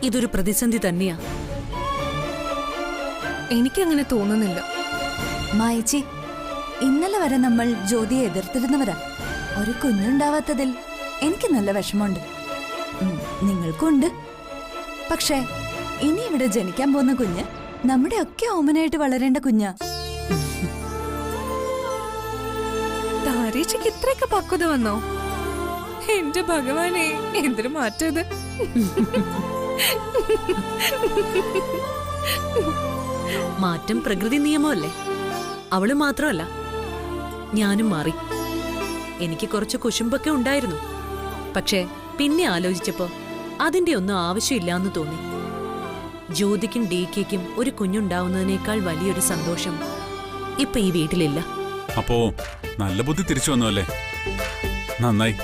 ഇതൊരു പ്രതിസന്ധി തന്നെയാ. എനിക്കങ്ങനെ തോന്നുന്നില്ല. മായച്ചി, ഇന്നലെ വരെ നമ്മൾ ജ്യോതിയെ എതിർത്തിരുന്നവരാ. ഒരു കുഞ്ഞുണ്ടാവാത്തതിൽ എനിക്ക് നല്ല വിഷമമുണ്ട്. നിങ്ങൾക്കുണ്ട്. പക്ഷേ ഇനി ഇവിടെ ജനിക്കാൻ പോകുന്ന കുഞ്ഞ് നമ്മുടെ ഒക്കെ ഓമനായിട്ട് വളരേണ്ട കുഞ്ഞാ. താരേച്ചിക്ക് ഇത്രയൊക്കെ പക്വത വന്നോ? എന്റെ ഭഗവാനെ, എന്തൊരു മാറ്റം ഇത്. മാറ്റം പ്രകൃതി നിയമമല്ലേ. അവള് മാത്രമല്ല, ഞാനും മാറി. എനിക്ക് കുറച്ച് കുശുമ്പൊക്കെ ഉണ്ടായിരുന്നു. പക്ഷേ പിന്നെ ആലോചിച്ചപ്പോ അതിന്റെ ഒന്നും ആവശ്യമില്ലാന്ന് തോന്നി. ജ്യോതിക്കും DKയ്ക്കും ഒരു കുഞ്ഞുണ്ടാവുന്നതിനേക്കാൾ വലിയൊരു സന്തോഷം ഇപ്പൊ ഈ വീട്ടിലില്ല. അപ്പോ നല്ല ബുദ്ധി തിരിച്ചു വന്നു അല്ലേ? നന്നായി.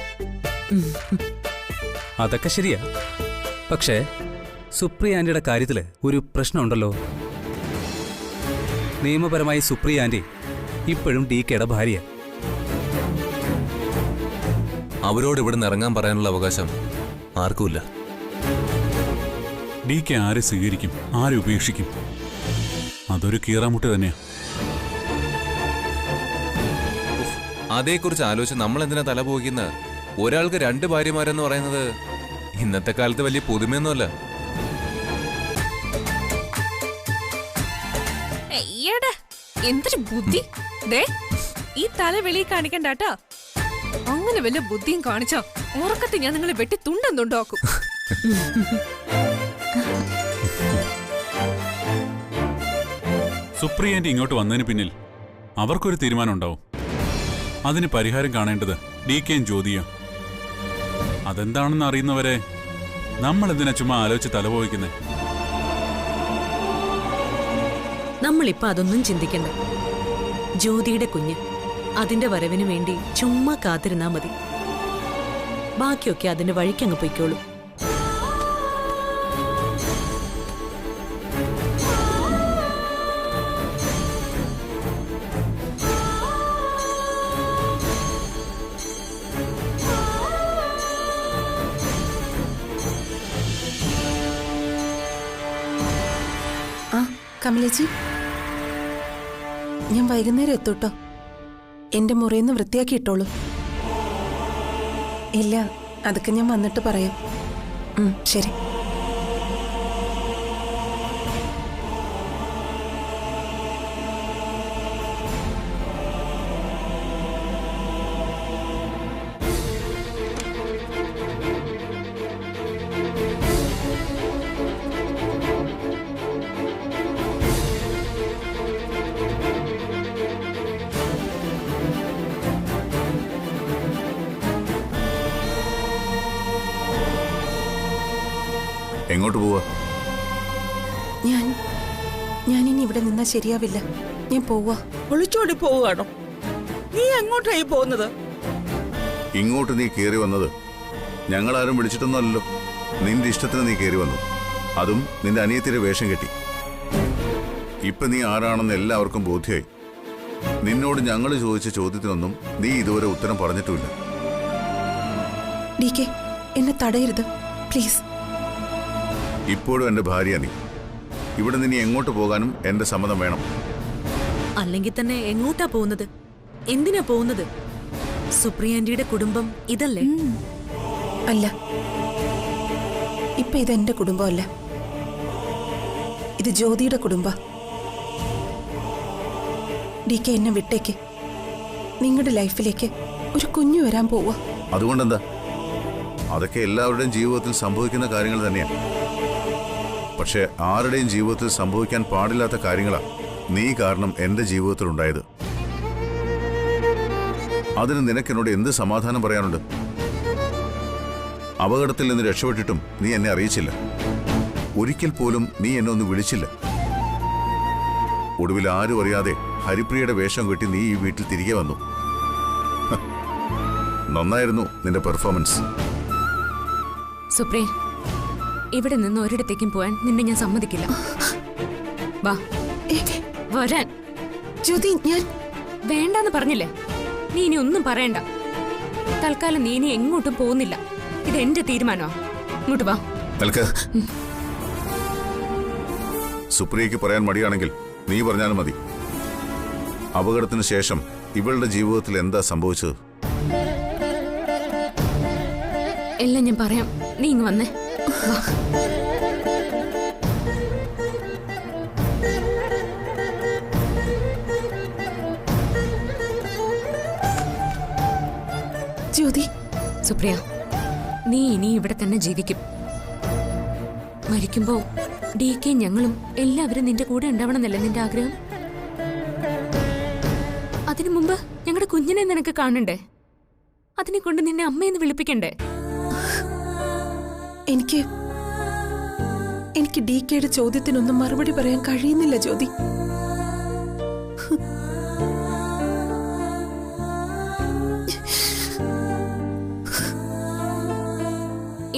അതൊക്കെ ശരിയാ. പക്ഷേ സുപ്രിയ ആന്റിയുടെ കാര്യത്തില് ഒരു പ്രശ്നമുണ്ടല്ലോ. നിയമപരമായി സുപ്രിയ ആന്റി ഇപ്പോഴും DKയുടെ ഭാര്യ. അവരോട് ഇവിടുന്ന് ഇറങ്ങാൻ പറയാനുള്ള അവകാശം ആർക്കുമില്ല. DK ആരെ സ്വീകരിക്കും, ആരെ ഉപേക്ഷിക്കും? അതൊരു കീറാമുട്ട് തന്നെയാ. അതേക്കുറിച്ച് ആലോചിച്ച് നമ്മൾ എന്തിനാ തല പോകിക്കുന്നത്? ഒരാൾക്ക് 2 ഭാര്യമാരെന്ന് പറയുന്നത് ഇന്നത്തെ കാലത്ത് വലിയ പുതുമയൊന്നുമല്ല. എന്തൊരു ബുദ്ധി! ഈ തല വെളിയിൽ കാണിക്കണ്ടാട്ടാ. അങ്ങനെ വല്ല ബുദ്ധിയും കാണിച്ചാ ഉറക്കത്തെ ഞാൻ നിങ്ങളെ വെട്ടി തുണ്ടെന്നുണ്ടാക്കും. സുപ്രിയന്റെ ഇങ്ങോട്ട് വന്നതിന് പിന്നിൽ അവർക്കൊരു തീരുമാനം ഉണ്ടാവും. അതിന് പരിഹാരം കാണേണ്ടത് DKയും ജ്യോതിയും. അതെന്താണെന്ന് അറിയുന്നവരെ നമ്മൾ എന്തിനാ ചുമ്മാ ആലോചിച്ച് തലപോയിക്കുന്നേ? നമ്മളിപ്പോ അതൊന്നും ചിന്തിക്കണ്ട. ജ്യോതിയുടെ കുഞ്ഞ്, അതിന്റെ വരവിന് വേണ്ടി ചുമ്മാ കാത്തിരുന്നാ മതി. ബാക്കിയൊക്കെ അതിന്റെ വഴിക്കങ്ങ് പൊയ്ക്കോളൂ. കമലേച്ചി, ഞാൻ വൈകുന്നേരം എത്തൂട്ടോ. എന്റെ മുറിയിന്ന് വൃത്തിയാക്കി ഇട്ടോളൂ. ഇല്ല, അതൊക്കെ ഞാൻ വന്നിട്ട് പറയാം. ശരി. എങ്ങോട്ട് പോവാ? ഞാനിനി ഇവിടെ നിന്നാ ശരിയാവില്ല. ഞാൻ പോവാ. ഒളിച്ചോടി പോവുകയാണോ? നീ എങ്ങോട്ടായി പോകുന്നത്? ഇങ്ങോട്ട് നീ കയറി വന്നത് ഞങ്ങളാരും വിളിച്ചിട്ടൊന്നുമല്ലോ. നിന്റെ ഇഷ്ടത്തിന് നീ കയറി വന്നു. അതും നിന്റെ അനിയത്തിയുടെ വേഷം കെട്ടി. ഇപ്പൊ നീ ആരാണെന്ന് എല്ലാവർക്കും ബോധ്യമായി. നിന്നോട് ഞങ്ങൾ ചോദിച്ച ചോദ്യത്തിനൊന്നും നീ ഇതുവരെ ഉത്തരം പറഞ്ഞിട്ടുമില്ല. DK, എന്നെ തടയരുത് പ്ലീസ്. ഇപ്പോഴും എന്റെ ഭാര്യ നീ. ഇവിടെ നിന്ന് എങ്ങോട്ട് പോകാനും എന്റെ സമ്മതം വേണം. അല്ലെങ്കിൽ തന്നെ എങ്ങോട്ടാ പോകുന്നത്? എന്തിനാ പോകുന്നത്? സുപ്രിയാന്റിയുടെ കുടുംബം ഇതല്ലേ? അല്ല, ഇപ്പൊ ഇതെന്റെ കുടുംബമല്ല. ഇത് ജ്യോതിയുടെ കുടുംബ. DK, എന്നെ വിട്ടേക്ക്. നിങ്ങളുടെ ലൈഫിലേക്ക് ഒരു കുഞ്ഞു വരാൻ പോവാ. അതുകൊണ്ടെന്താ? അതൊക്കെ എല്ലാവരുടെയും ജീവിതത്തിൽ സംഭവിക്കുന്ന കാര്യങ്ങൾ തന്നെയാണ്. പക്ഷെ ആരുടെയും ജീവിതത്തിൽ സംഭവിക്കാൻ പാടില്ലാത്ത കാര്യങ്ങളാ നീ കാരണം എന്റെ ജീവിതത്തിൽ ഉണ്ടായത്. അതിന് നിനക്കെന്നോട് എന്ത് സമാധാനം പറയാനുണ്ട്? അപകടത്തിൽ നിന്ന് രക്ഷപ്പെട്ടിട്ടും നീ എന്നെ അറിയിച്ചില്ല. ഒരിക്കൽ പോലും നീ എന്നെ ഒന്ന് വിളിച്ചില്ല. ഒടുവിൽ ആരും അറിയാതെ ഹരിപ്രിയയുടെ വേഷം കെട്ടി നീ ഈ വീട്ടിൽ തിരികെ വന്നു. നന്നായിരുന്നു നിന്റെ പെർഫോമൻസ്. സുപ്രിയ, ഇവിടെ നിന്ന് ഒരിടത്തേക്കും പോവാൻ നിന്നെ ഞാൻ സമ്മതിക്കില്ല. വാ വരാൻ. ജ്യോതി, ഞാൻ വേണ്ടെന്ന് പറഞ്ഞില്ലേ? നീ ഇനി ഒന്നും പറയണ്ട. തൽക്കാലം നീ ഇനി എങ്ങോട്ടും പോകുന്നില്ല. ഇത് എന്റെ തീരുമാനമാ. ഇങ്ങോട്ട് വാ. സുപ്രിയയ്ക്ക് പറയാൻ മടിയാണെങ്കിൽ നീ പറഞ്ഞാലും മതി. അപകടത്തിന് ശേഷം ഇവളുടെ ജീവിതത്തിൽ എന്താ സംഭവിച്ചത്? എല്ലാം ഞാൻ പറയാം, നീ ഇങ്ങ് വന്നേ. ജ്യോതി, സുപ്രിയ, നീ ഇനി ഇവിടെ തന്നെ ജീവിക്കും. മരിക്കുമ്പോ DK ഞങ്ങളും എല്ലാവരും നിന്റെ കൂടെ ഉണ്ടാവണമെന്നല്ലേ നിന്റെ ആഗ്രഹം? അതിനു മുമ്പ് ഞങ്ങളുടെ കുഞ്ഞിനെ നിനക്ക് കാണണ്ടേ? അതിനെ കൊണ്ട് നിന്നെ അമ്മയെന്ന് വിളിപ്പിക്കണ്ടേ? എനിക്ക് DKയുടെ ചോദ്യത്തിനൊന്നും മറുപടി പറയാൻ കഴിയുന്നില്ല ജ്യോതി.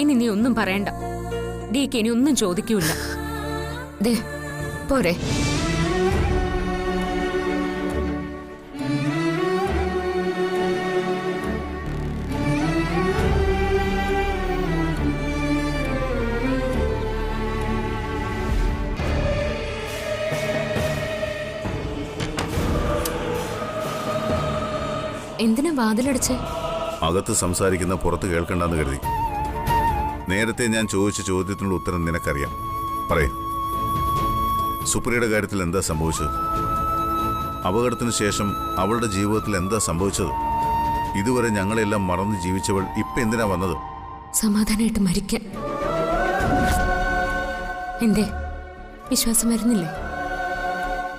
ഇനി നീ ഒന്നും പറയണ്ട. DK ഇനി ഒന്നും ചോദിക്കൂല. ദേ പോരെ. എന്തിനാ വാതിലടച്ച്? അകത്ത് സംസാരിക്കുന്ന പുറത്ത് കേൾക്കണ്ടെന്ന് കരുതി. നേരത്തെ ഞാൻ ചോദിച്ച ചോദ്യത്തിനുള്ള ഉത്തരം നിനക്കറിയാം. പറയൂ, സുപ്രിയയുടെ കാര്യത്തിൽ എന്താ സംഭവിച്ചത്? അപകടത്തിന് ശേഷം അവളുടെ ജീവിതത്തിൽ എന്താ സംഭവിച്ചത്? ഇതുവരെ ഞങ്ങളെല്ലാം മറന്ന് ജീവിച്ചവൾ ഇപ്പൊ എന്തിനാ വന്നത്? സമാധാനമായിട്ട് മരിക്കാൻ. എന്തേ വിശ്വാസം വരുന്നില്ലേ?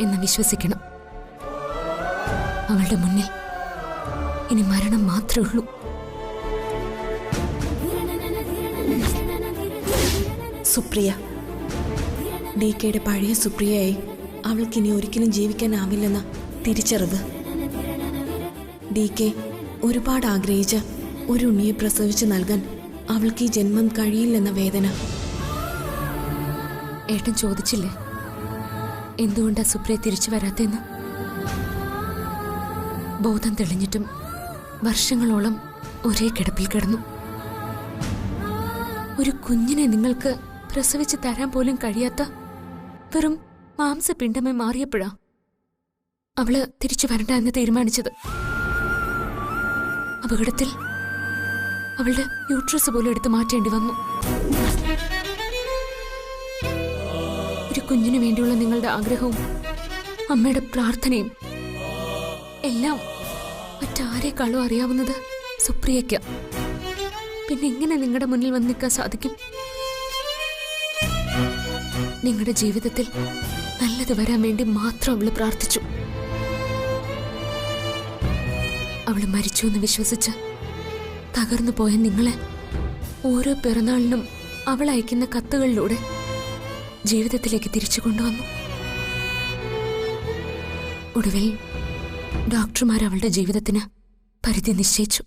എന്ന് വിശ്വസിക്കണം. അവളുടെ മുന്നിൽ ഇനി മരണം മാത്രമേ ഉള്ളൂ. സുപ്രിയ DKയുടെ പഴയ സുപ്രിയയായി അവൾക്കിനി ഒരിക്കലും ജീവിക്കാനാവില്ലെന്ന തിരിച്ചറിവ്. DK ഒരുപാട് ആഗ്രഹിച്ച ഒരു ഉണ്ണിയെ പ്രസവിച്ച് നൽകാൻ അവൾക്ക് ഈ ജന്മം കഴിയില്ലെന്ന വേദന. ഏട്ടൻ ചോദിച്ചില്ലേ എന്തുകൊണ്ടാ സുപ്രിയ തിരിച്ചു വരാത്തെന്ന്? ബോധം തെളിഞ്ഞിട്ടും വർഷങ്ങളോളം ഒരേ കിടപ്പിൽ കിടന്നു. ഒരു കുഞ്ഞിനെ നിങ്ങൾക്ക് പ്രസവിച്ച് തരാൻ പോലും കഴിയാത്ത വെറും മാംസപിണ്ഡമായി മാറിയപ്പോഴാ അവള് തിരിച്ചു വരണ്ട എന്ന് തീരുമാനിച്ചത്. അപകടത്തിൽ അവളുടെ യൂട്രസ് പോലും എടുത്തു മാറ്റേണ്ടി വന്നു. ഒരു കുഞ്ഞിനു വേണ്ടിയുള്ള നിങ്ങളുടെ ആഗ്രഹവും അമ്മയുടെ പ്രാർത്ഥനയും എല്ലാം മറ്റാരേക്കാളും അറിയാവുന്നത് സുപ്രിയയ്ക്ക്. പിന്നെ എങ്ങനെ നിങ്ങളുടെ മുന്നിൽ വന്ന് നിൽക്കാൻ സാധിക്കും? നിങ്ങളുടെ ജീവിതത്തിൽ നല്ലത് വരാൻ വേണ്ടി മാത്രം അവള് പ്രാർത്ഥിച്ചു. അവള് മരിച്ചു എന്ന് വിശ്വസിച്ച് തകർന്നു പോയ നിങ്ങളെ ഓരോ പിറന്നാളിനും അവൾ അയക്കുന്ന കത്തുകളിലൂടെ ജീവിതത്തിലേക്ക് തിരിച്ചു കൊണ്ടുവന്നു. ഒടുവിൽ ഡോക്ടർമാർ അവളുടെ ജീവിതത്തിന് പരിധി നിശ്ചയിച്ചു.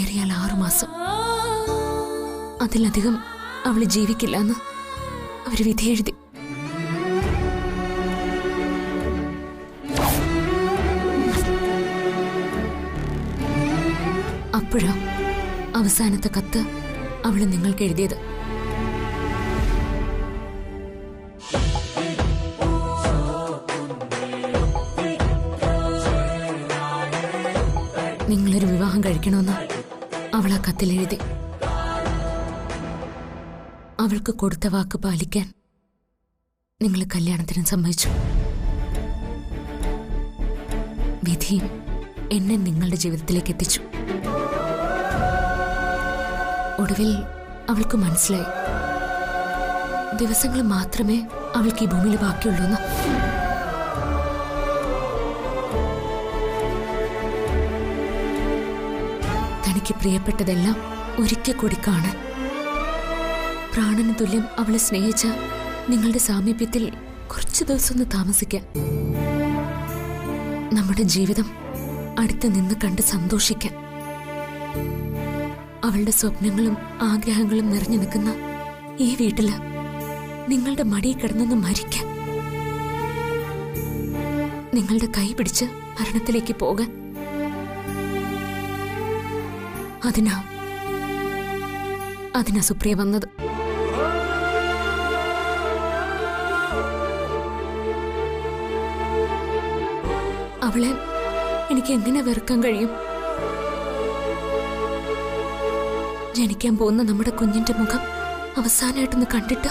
ഏറിയാൽ 6 മാസം. അതിലധികം അവള് ജീവിക്കില്ല എന്ന് അവര് വിധിയെഴുതി. അപ്പോഴാ അവസാനത്തെ കത്ത് അവള് നിങ്ങൾക്ക് എഴുതിയത്. നിങ്ങളൊരു വിവാഹം കഴിക്കണമെന്ന് അവൾ ആ കത്തിലെഴുതി. അവൾക്ക് കൊടുത്ത വാക്ക് പാലിക്കാൻ നിങ്ങൾ കല്യാണത്തിന് സമ്മതിച്ചു. വിധിയും എന്നെ നിങ്ങളുടെ ജീവിതത്തിലേക്ക് എത്തിച്ചു. ഒടുവിൽ അവൾക്ക് മനസ്സിലായി ദിവസങ്ങൾ മാത്രമേ അവൾക്ക് ഈ ഭൂമിയിൽ ബാക്കിയുള്ളൂന്ന്. തനിക്ക് പ്രിയപ്പെട്ടതെല്ലാം ഒരിക്കൽ കൂടി കാണാൻ, പ്രാണന് തുല്യം അവളെ സ്നേഹിച്ച നിങ്ങളുടെ സാമീപ്യത്തിൽ കുറച്ചു ദിവസം ഒന്ന് താമസിക്കാൻ, നമ്മുടെ ജീവിതം അടുത്ത് നിന്ന് കണ്ട് സന്തോഷിക്കാൻ, അവളുടെ സ്വപ്നങ്ങളും ആഗ്രഹങ്ങളും നിറഞ്ഞു നിൽക്കുന്ന ഈ വീട്ടില് നിങ്ങളുടെ മടിയിൽ കിടന്നൊന്ന് മരിക്കാൻ, നിങ്ങളുടെ കൈ പിടിച്ച് മരണത്തിലേക്ക് പോകാൻ. അതിനാ സുപ്രിയ വന്നത്. അവളെ എനിക്ക് എങ്ങനെ വെറുക്കാൻ കഴിയും? ജനിക്കാൻ പോകുന്ന നമ്മുടെ കുഞ്ഞിന്റെ മുഖം അവസാനമായിട്ടൊന്ന് കണ്ടിട്ട്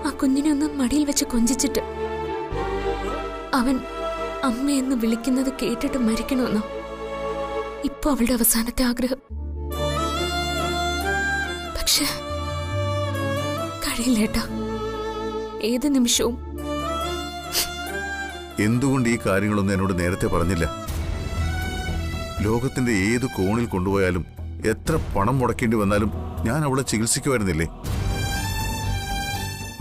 ആ കുഞ്ഞിനെ ഒന്ന് മടിയിൽ വെച്ച് കൊഞ്ചിച്ചിട്ട് അവൻ അമ്മയെന്ന് വിളിക്കുന്നത് കേട്ടിട്ട് മരിക്കണമെന്നോ ഇപ്പൊ അവളുടെ അവസാനത്തെ ആഗ്രഹം. പക്ഷെ കഴിയില്ലേട്ടാ. ഏത് നിമിഷവും. എന്തുകൊണ്ട് ഈ കാര്യങ്ങളൊന്നും എന്നോട് നേരത്തെ പറഞ്ഞില്ല? ലോകത്തിന്റെ ഏത് കോണിൽ കൊണ്ടുപോയാലും എത്ര പണം മുടക്കേണ്ടി വന്നാലും ഞാൻ അവളെ ചികിത്സിക്കുമായിരുന്നില്ലേ?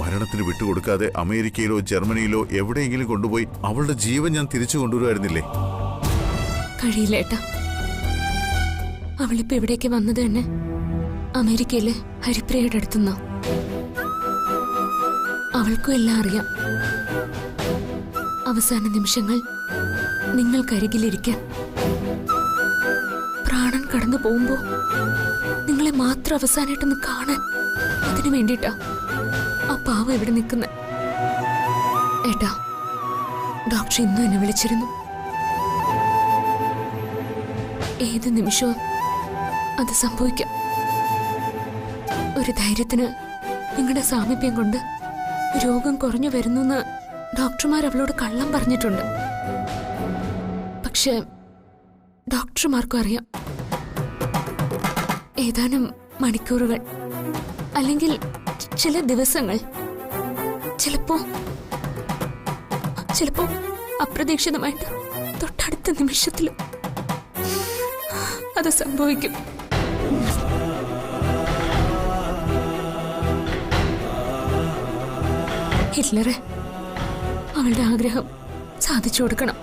മരണത്തിന് വിട്ടുകൊടുക്കാതെ അമേരിക്കയിലോ ജർമ്മനിയിലോ എവിടെയെങ്കിലും കൊണ്ടുപോയി അവളുടെ ജീവൻ ഞാൻ തിരിച്ചു കൊണ്ടുവരുമായിരുന്നില്ലേ? കഴിയില്ലേട്ടാ. അവളിപ്പോ ഇവിടേക്ക് വന്നത് തന്നെ അമേരിക്കയിലെ ഹരിപ്രിയയുടെ അടുത്തുനിന്നാ. അവൾക്കും എല്ലാം അറിയാം. അവസാന നിമിഷങ്ങൾ നിങ്ങൾക്കരികിലിരിക്കാൻ, പ്രാണൻ കടന്നു പോകുമ്പോ നിങ്ങളെ മാത്രം അവസാനമായിട്ടൊന്ന് കാണാൻ, അതിനു വേണ്ടിട്ടാ ആ പാവ ഇവിടെ നിൽക്കുന്നത്. ഏട്ടാ, ഡോക്ടർ ഇന്നും എന്നെ വിളിച്ചിരുന്നു. ഏത് നിമിഷവും അത് സംഭവിക്കാം. ഒരു ധൈര്യത്തിന് നിങ്ങളുടെ സാമീപ്യം കൊണ്ട് രോഗം കുറഞ്ഞു വരുന്നു ഡോക്ടർമാർ അവളോട് കള്ളം പറഞ്ഞിട്ടുണ്ട്. പക്ഷെ ഡോക്ടർമാർക്കും അറിയാം, ഏതാനും മണിക്കൂറുകൾ അല്ലെങ്കിൽ ചില ദിവസങ്ങൾ, ചിലപ്പോ അപ്രതീക്ഷിതമായിട്ട് തൊട്ടടുത്ത നിമിഷത്തിലും അത് സംഭവിക്കും. ഹിറ്റ്ലറെ അവളുടെ ആഗ്രഹം സാധിച്ചു കൊടുക്കണം.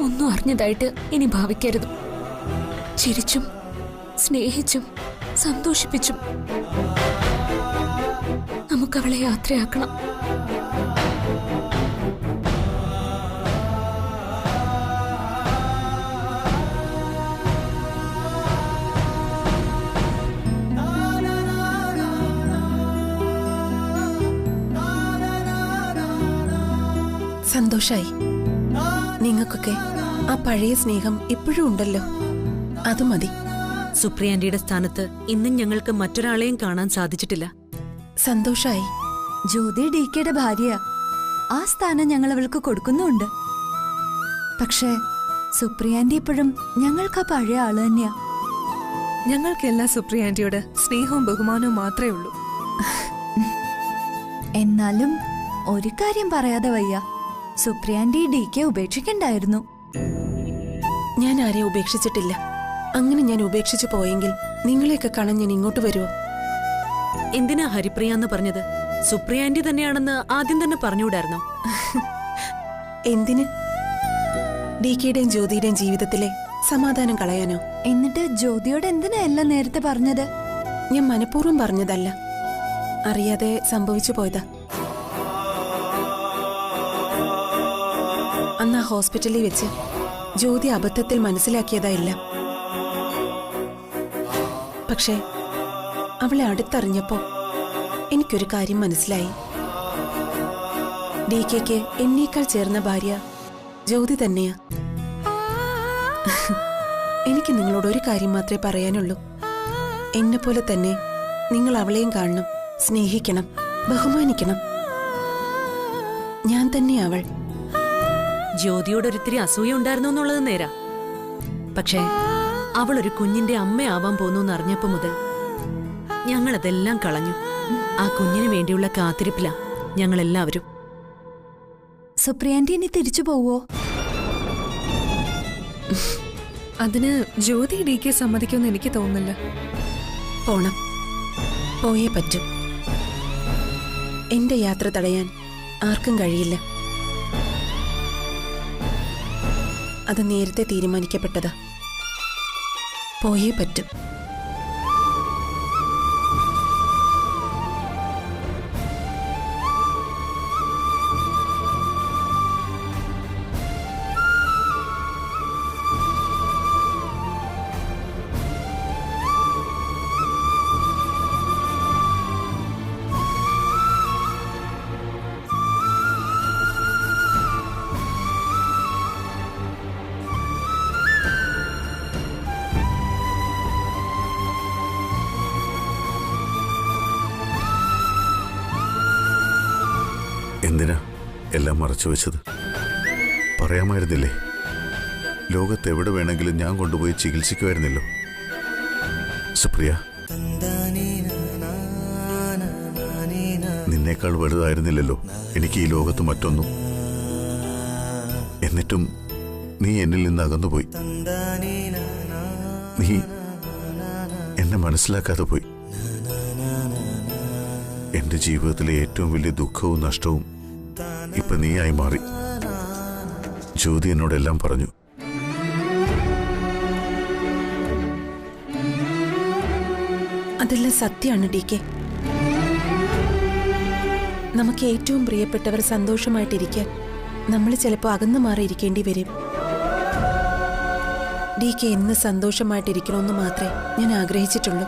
ഒന്നും അറിഞ്ഞതായിട്ട് ഇനി ഭാവിക്കരുത്. ചിരിച്ചും സ്നേഹിച്ചും സന്തോഷിപ്പിച്ചും നമുക്കവളെ യാത്രയാക്കണം. സന്തോഷായി. നിങ്ങൾക്കൊക്കെ ആ പഴയ സ്നേഹം ഇപ്പോഴും ഉണ്ടല്ലോ, അത് മതി. സുപ്രിയാന്റിയുടെ സ്ഥാനത്ത് ഇന്നും ഞങ്ങൾക്ക് മറ്റൊരാളെയും കാണാൻ സാധിച്ചിട്ടില്ല. സന്തോഷായി. ജ്യോതി DKയുടെ ഭാര്യ, ആ സ്ഥാനം ഞങ്ങൾ അവൾക്ക് കൊടുക്കുന്നുണ്ട്. പക്ഷേ സുപ്രിയാന്റി ഇപ്പോഴും ഞങ്ങൾക്ക് ആ പഴയ ആള് തന്നെയാ. ഞങ്ങൾക്കെല്ലാം സുപ്രിയാന്റിയോട് സ്നേഹവും ബഹുമാനവും മാത്രമേ ഉള്ളൂ. എന്നാലും ഒരു കാര്യം പറയാതെ വയ്യ, സുപ്രിയാന്റി DK ഉപേക്ഷിക്കണ്ടായിരുന്നു. ഞാൻ ആരെയും ഉപേക്ഷിച്ചിട്ടില്ല. അങ്ങനെ ഞാൻ ഉപേക്ഷിച്ചു പോയെങ്കിൽ നിങ്ങളെയൊക്കെ കാണാൻ ഞാൻ ഇങ്ങോട്ട് വരുമോ? എന്തിനാ ഹരിപ്രിയ എന്ന് പറഞ്ഞത്? സുപ്രിയാന്റി തന്നെയാണെന്ന് ആദ്യം തന്നെ പറഞ്ഞുകൂടായിരുന്നോ? എന്തിന്? DKയുടെയും ജ്യോതിയുടെയും ജീവിതത്തിലെ സമാധാനം കളയാനോ? എന്നിട്ട് ജ്യോതിയോട് എന്തിനാ എല്ലാം നേരത്തെ പറഞ്ഞത്? ഞാൻ മനഃപൂർവ്വം പറഞ്ഞതല്ല, അറിയാതെ സംഭവിച്ചു പോയതാ. അന്ന് ആ ഹോസ്പിറ്റലിൽ വെച്ച് ജ്യോതി അബദ്ധത്തിൽ മനസ്സിലാക്കിയതായില്ല. പക്ഷേ അവളെ അടുത്തറിഞ്ഞപ്പോ എനിക്കൊരു കാര്യം മനസ്സിലായി. DKക്ക് എന്നേക്കാൾ ചേർന്ന ഭാര്യ ജ്യോതി തന്നെയാ. എനിക്ക് നിങ്ങളോട് ഒരു കാര്യം മാത്രമേ പറയാനുള്ളൂ. എന്നെപ്പോലെ തന്നെ നിങ്ങൾ അവളെയും കാണണം, സ്നേഹിക്കണം, ബഹുമാനിക്കണം. ഞാൻ തന്നെ അവൾ. ജ്യോതിയോടൊരിത്തിരി അസൂയ ഉണ്ടായിരുന്നു എന്നുള്ളത് നേരാ. പക്ഷേ അവളൊരു കുഞ്ഞിന്റെ അമ്മയാവാൻ പോന്നു അറിഞ്ഞപ്പോ മുതൽ ഞങ്ങളതെല്ലാം കളഞ്ഞു. ആ കുഞ്ഞിന് വേണ്ടിയുള്ള കാത്തിരിപ്പിലാ ഞങ്ങളെല്ലാവരും. സുപ്രിയാന്റി ഇനി തിരിച്ചു പോവോ? അതിന് ജ്യോതി DK സമ്മതിക്കുമെന്ന് എനിക്ക് തോന്നുന്നില്ല. പോണം, പോയേ പറ്റൂ. എന്റെ യാത്ര തടയാൻ ആർക്കും കഴിയില്ല. അത് നേരത്തെ തീരുമാനിക്കപ്പെട്ടതാ. പോയേ പറ്റൂ. മറച്ചു വെച്ചത്? പറയാമായിരുന്നില്ലേ? ലോകത്തെവിടെ വേണമെങ്കിലും ഞാൻ കൊണ്ടുപോയി ചികിത്സിക്കുമായിരുന്നല്ലോ. സുപ്രിയ, നിന്നേക്കാൾ വലുതായിരുന്നില്ലല്ലോ എനിക്ക് ഈ ലോകത്ത് മറ്റൊന്നും. എന്നിട്ടും നീ എന്നിൽ നിന്ന് അകന്നുപോയി. നീ എന്നെ മനസ്സിലാക്കാതെ പോയി. എന്റെ ജീവിതത്തിലെ ഏറ്റവും വലിയ ദുഃഖവും നഷ്ടവും ഇപ്പൊ നീയായി മാറി. ജ്യോതി എന്നോടെല്ലാം പറഞ്ഞു. അതെല്ലാം സത്യമാണ് ഡി കെ. നമുക്ക് ഏറ്റവും പ്രിയപ്പെട്ടവർ സന്തോഷമായിട്ടിരിക്കാൻ നമ്മൾ ചിലപ്പോൾ അകന്നു മാറിയിരിക്കേണ്ടി വരും. ഡി കെ എന്ന് സന്തോഷമായിട്ടിരിക്കണമെന്ന് മാത്രമേ ഞാൻ ആഗ്രഹിച്ചിട്ടുള്ളൂ.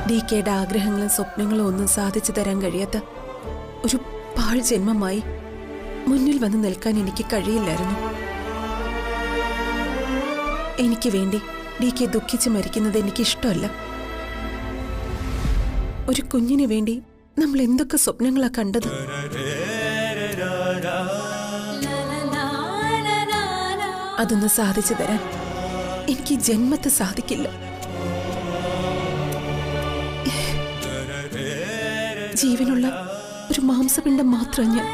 ഡി കെയുടെ ആഗ്രഹങ്ങളും സ്വപ്നങ്ങളും ഒന്നും സാധിച്ചു തരാൻ കഴിയാത്ത ഒരു പാഴ് ജന്മമായി മുന്നിൽ വന്ന് നിൽക്കാൻ എനിക്ക് കഴിയില്ലായിരുന്നു. എനിക്ക് വേണ്ടി ഡി കെ ദുഃഖിച്ച് മരിക്കുന്നത് എനിക്കിഷ്ടമല്ല. ഒരു കുഞ്ഞിന് വേണ്ടി നമ്മൾ എന്തൊക്കെ സ്വപ്നങ്ങളാ കണ്ടത്. അതൊന്ന് സാധിച്ചു തരാൻ എനിക്ക് ജന്മത്തെ സാധിക്കില്ല. ജീവനുള്ള ഒരു മാംസപിണ്ഡം മാത്രം ഞാൻ.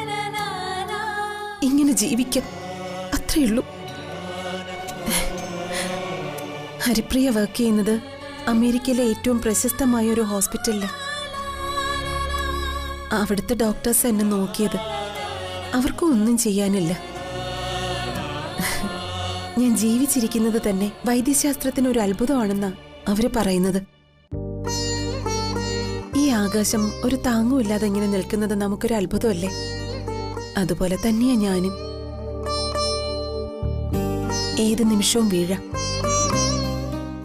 ഇങ്ങനെ ജീവിക്കാം, അത്രയുള്ളൂ. ഹരിപ്രിയ വർക്ക് ചെയ്യുന്നത് അമേരിക്കയിലെ ഏറ്റവും പ്രശസ്തമായ ഒരു ഹോസ്പിറ്റലില്. അവിടുത്തെ ഡോക്ടേഴ്സ് എന്നെ നോക്കിയത്. അവർക്കും ഒന്നും ചെയ്യാനില്ല. ഞാൻ ജീവിച്ചിരിക്കുന്നത് തന്നെ വൈദ്യശാസ്ത്രത്തിന് ഒരു അത്ഭുതമാണെന്നാ അവര് പറയുന്നത്. ഈ ആകാശം ഒരു താങ്ങുമില്ലാതെ ഇങ്ങനെ നിൽക്കുന്നത് നമുക്കൊരു അത്ഭുതമല്ലേ? അതുപോലെ തന്നെയാ ഞാനും. ഏത് നിമിഷവും വീഴാം.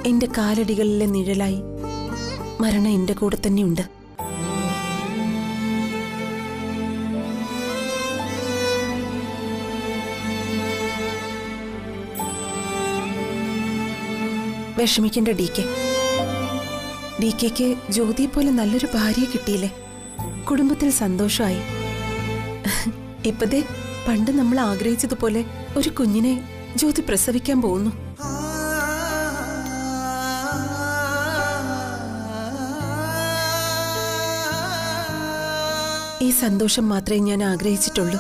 എന്റെ കാലടികളിലെ നിഴലായി മരണം എന്റെ കൂടെ തന്നെയുണ്ട്. വിഷമിക്കേണ്ട ഡി കെ. ഡി കെക്ക് ജ്യോതിയെ പോലെ നല്ലൊരു ഭാര്യയെ കിട്ടിയില്ലേ? കുടുംബത്തിൽ സന്തോഷമായി. ഇപ്പതേ പണ്ട് നമ്മൾ ആഗ്രഹിച്ചതുപോലെ ഒരു കുഞ്ഞിനെ ജ്യോതി പ്രസവിക്കാൻ പോകുന്നു. ഈ സന്തോഷം മാത്രമേ ഞാൻ ആഗ്രഹിച്ചിട്ടുള്ളൂ.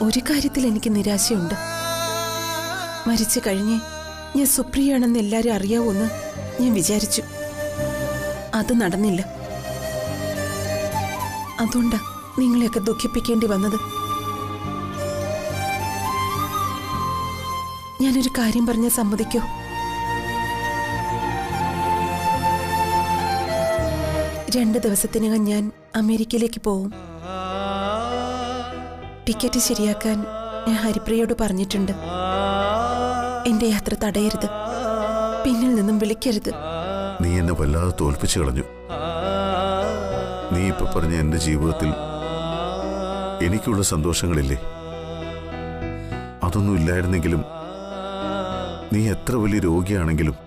ഒരു കാര്യത്തിൽ എനിക്ക് നിരാശയുണ്ട്. മരിച്ചു കഴിഞ്ഞ് ഞാൻ സുപ്രിയാണെന്ന് എല്ലാവരും അറിയാവൂന്ന് ഞാൻ വിചാരിച്ചു. അത് നടന്നില്ല. അതുകൊണ്ടാ നിങ്ങളെയൊക്കെ ദുഃഖിപ്പിക്കേണ്ടി വന്നത്. ഞാനൊരു കാര്യം പറഞ്ഞാൽ സമ്മതിക്കോ? രണ്ട് ദിവസത്തിനകം ഞാൻ അമേരിക്കയിലേക്ക് പോവും. ടിക്കറ്റ് ശരിയാക്കാൻ ഞാൻ ഹരിപ്രിയയോട് പറഞ്ഞിട്ടുണ്ട്. എന്റെ യാത്ര തടയരുത്, പിന്നിൽ നിന്നും വിളിക്കരുത്. നീ എന്നെ വല്ലാതെ തോൽപ്പിച്ചു കളഞ്ഞു. നീ ഇപ്പൊ പറഞ്ഞ എന്റെ ജീവിതത്തിൽ എനിക്കുള്ള സന്തോഷങ്ങളില്ലേ, അതൊന്നും ഇല്ലായിരുന്നെങ്കിലും നീ എത്ര വലിയ രോഗിയാണെങ്കിലും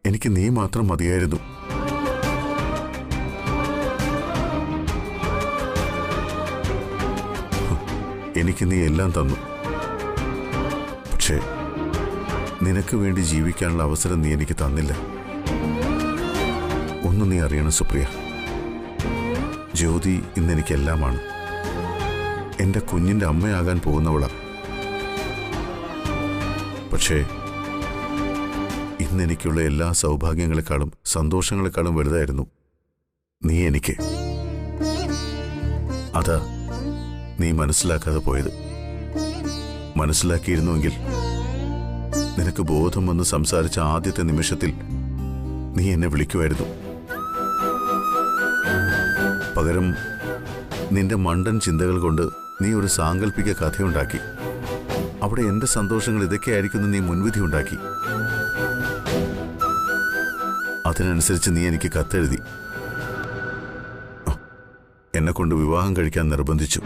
എനിക്ക് നീ മാത്രം മതിയായിരുന്നു. എനിക്ക് നീ എല്ലാം തന്നു. പക്ഷേ നിനക്ക് വേണ്ടി ജീവിക്കാനുള്ള അവസരം നീ എനിക്ക് തന്നില്ല. ഒന്ന് നീ അറിയണം സുപ്രിയ, ജ്യോതി ഇന്നെനിക്കെല്ലാമാണ്. എന്റെ കുഞ്ഞിന്റെ അമ്മയാകാൻ പോകുന്നവളാ. പക്ഷേ ഇന്നെനിക്കുള്ള എല്ലാ സൗഭാഗ്യങ്ങളെക്കാളും സന്തോഷങ്ങളെക്കാളും വലുതായിരുന്നു നീ എനിക്ക്. അതാ നീ മനസ്സിലാക്കാതെ പോയത്. മനസ്സിലാക്കിയിരുന്നുവെങ്കിൽ നിനക്ക് ബോധം വന്ന് സംസാരിച്ച ആദ്യത്തെ നിമിഷത്തിൽ നീ എന്നെ വിളിക്കുമായിരുന്നു. പകരം നിന്റെ മണ്ടൻ ചിന്തകൾ കൊണ്ട് നീ ഒരു സാങ്കല്പിക കഥയുണ്ടാക്കി. അവിടെ എന്റെ സന്തോഷങ്ങൾ ഇതൊക്കെയായിരിക്കും നീ മുൻവിധി ഉണ്ടാക്കി. അതിനനുസരിച്ച് നീ എനിക്ക് കത്തെഴുതി എന്നെ കൊണ്ട് വിവാഹം കഴിക്കാൻ നിർബന്ധിച്ചു.